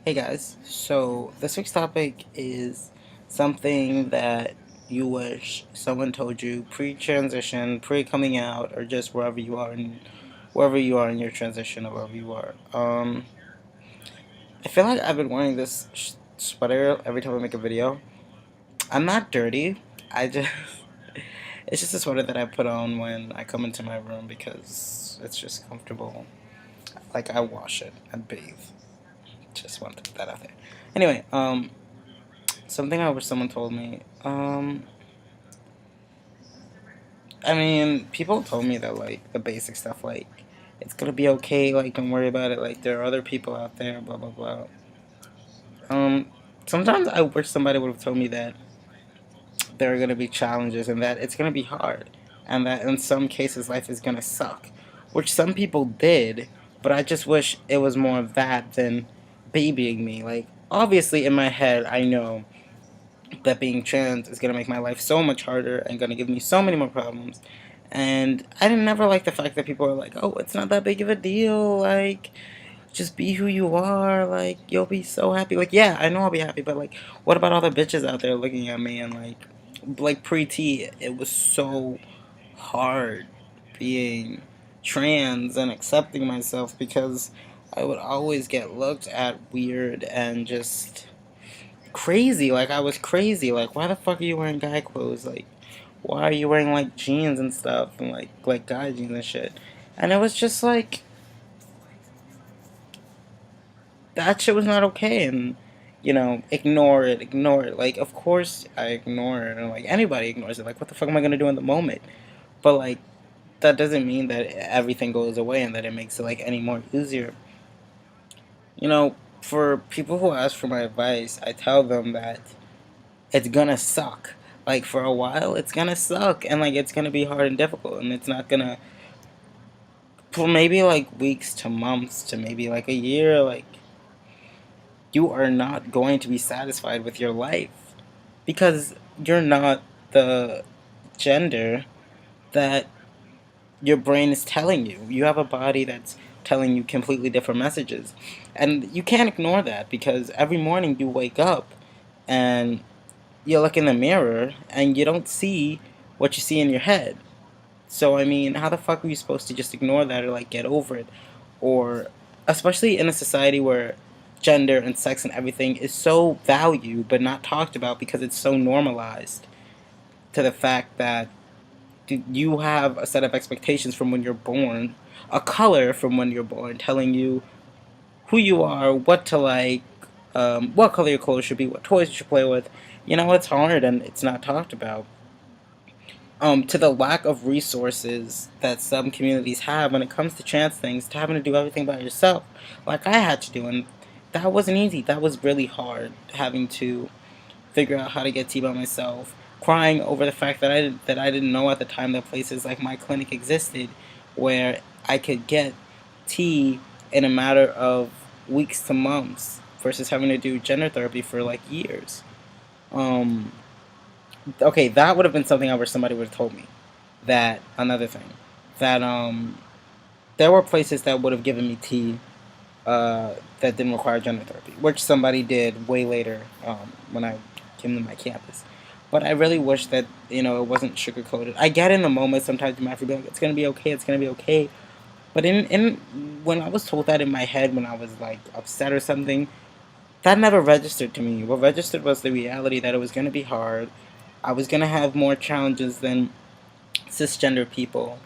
Hey guys, so this week's topic is something that you wish someone told you pre-transition, pre-coming out, or just wherever you are in your transition or wherever you are. I feel like I've been wearing this sweater every time I make a video. I'm not dirty. I just it's just a sweater that I put on when I come into my room because it's just comfortable. Like I wash it and bathe. Just want to put that out there. Anyway, something I wish someone told me. I mean, people told me that like the basic stuff, like it's gonna be okay, like don't worry about it. Like there are other people out there, blah blah blah. Um, Sometimes I wish somebody would have told me that there are gonna be challenges and that it's gonna be hard, and that in some cases life is gonna suck, which some people did. But I just wish it was more of that than babying me. Like obviously in my head, I know that being trans is gonna make my life so much harder and gonna give me so many more problems. And I didn't never like the fact that people are like, "Oh, it's not that big of a deal. Like, just be who you are. Like, you'll be so happy." Like, yeah, I know I'll be happy, but like, what about all the bitches out there looking at me and like pre-T? It was so hard being trans and accepting myself because I would always get looked at weird and just crazy. Like I was crazy. Like why the fuck are you wearing guy clothes? Like why are you wearing like jeans and stuff and like guy jeans and shit? And it was just like that shit was not okay. And ignore it, ignore it. Like of course I ignore it, and like anybody ignores it. Like what the fuck am I gonna do in the moment? But like that doesn't mean that everything goes away and that it makes it like any more easier. For people who ask for my advice, I tell them that it's gonna suck. Like for a while, it's gonna suck, and like it's gonna be hard and difficult, and it's not gonna for maybe like weeks to months to maybe like a year. Like you are not going to be satisfied with your life because you're not the gender that your brain is telling you. You have a body that's telling you completely different messages, and you can't ignore that because every morning you wake up and you look in the mirror and you don't see what you see in your head. So I mean, how the fuck are you supposed to just ignore that or like get over it? Or especially in a society where gender and sex and everything is so valued but not talked about because it's so normalized to the fact that you have a set of expectations from when you're born, a color from when you're born telling you who you are, what to like, what color your clothes should be, what toys you should play with. It's hard and it's not talked about. To the lack of resources that some communities have when it comes to trans things, to having to do everything by yourself, like I had to do, and that wasn't easy. That was really hard, having to figure out how to get tea by myself, crying over the fact that I didn't know at the time that places like my clinic existed, where I could get tea in a matter of weeks to months versus having to do gender therapy for like years. Um, okay, that would have been something I wish somebody would have told me. That another thing, that there were places that would have given me tea that didn't require gender therapy, which somebody did way later when I came to my campus. But I really wish that it wasn't sugar coated. I get in the moment sometimes you might feel like it's gonna be okay, it's gonna be okay. But in when I was told that in my head when I was like upset or something, that never registered to me. What registered was the reality that it was gonna be hard. I was gonna have more challenges than cisgender people,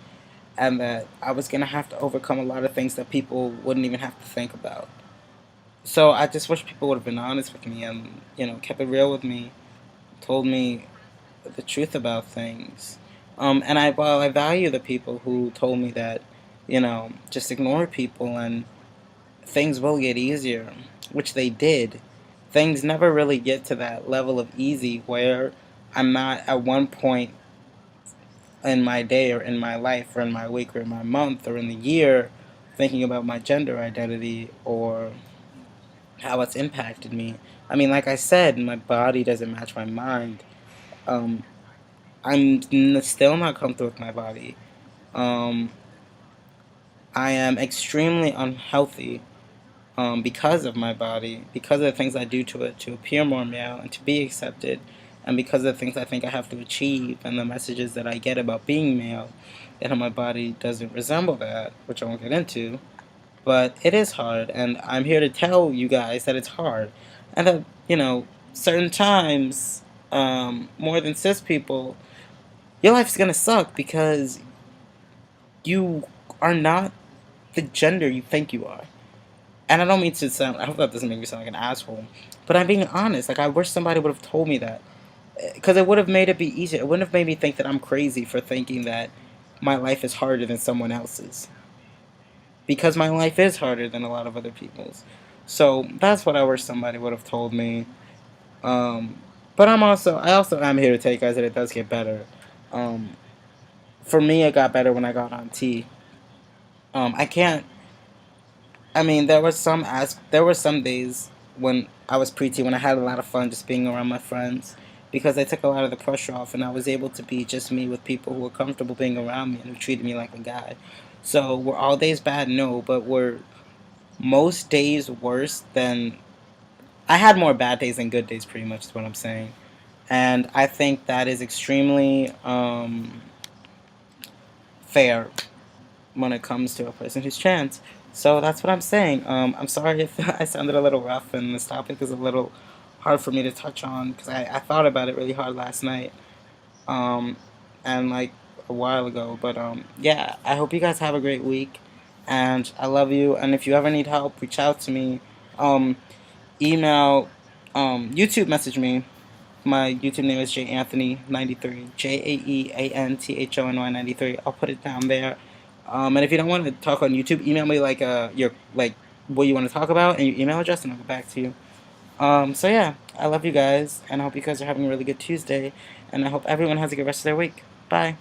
and that I was gonna have to overcome a lot of things that people wouldn't even have to think about. So I just wish people would have been honest with me and kept it real with me, told me the truth about things. And while I value the people who told me that, just ignore people and things will get easier, which they did. Things never really get to that level of easy where I'm not at one point in my day or in my life or in my week or in my month or in the year thinking about my gender identity or how it's impacted me. I mean, like I said, my body doesn't match my mind. Um, still not comfortable with my body. Um, I am extremely unhealthy. because of my body, because of the things I do to it to appear more male and to be accepted, and because of the things I think I have to achieve and the messages that I get about being male, and how my body doesn't resemble that, which I won't get into. But it is hard, and I'm here to tell you guys that it's hard, and that, certain times, more than cis people, your life's gonna suck because you are not the gender you think you are. And I don't mean to sound, I hope that doesn't make me sound like an asshole, but I'm being honest. Like, I wish somebody would have told me that. Because it would have made it be easier. It wouldn't have made me think that I'm crazy for thinking that my life is harder than someone else's. Because my life is harder than a lot of other people's. So that's what I wish somebody would have told me. Um, but I also am here to tell you guys that it does get better. Um, for me, it got better when I got on T. I can't I mean, there were some days when I was preteen when I had a lot of fun just being around my friends because they took a lot of the pressure off, and I was able to be just me with people who were comfortable being around me and who treated me like a guy. So were all days bad? No, but were most days worse than I had more bad days than good days, pretty much is what I'm saying. And I think that is extremely fair when it comes to a person who's trans. So that's what I'm saying. I'm sorry if I sounded a little rough and this topic is a little hard for me to touch on because I thought about it really hard last night, um, and like a while ago. But yeah, I hope you guys have a great week, and I love you. And if you ever need help, reach out to me. Um, email, YouTube message me. My YouTube name is JAnthony93. JAEANTHONY 93. I'll put it down there. And if you don't want to talk on YouTube, email me like your like what you want to talk about and your email address, and I'll get back to you. So yeah, I love you guys, and I hope you guys are having a really good Tuesday, and I hope everyone has a good rest of their week. Bye.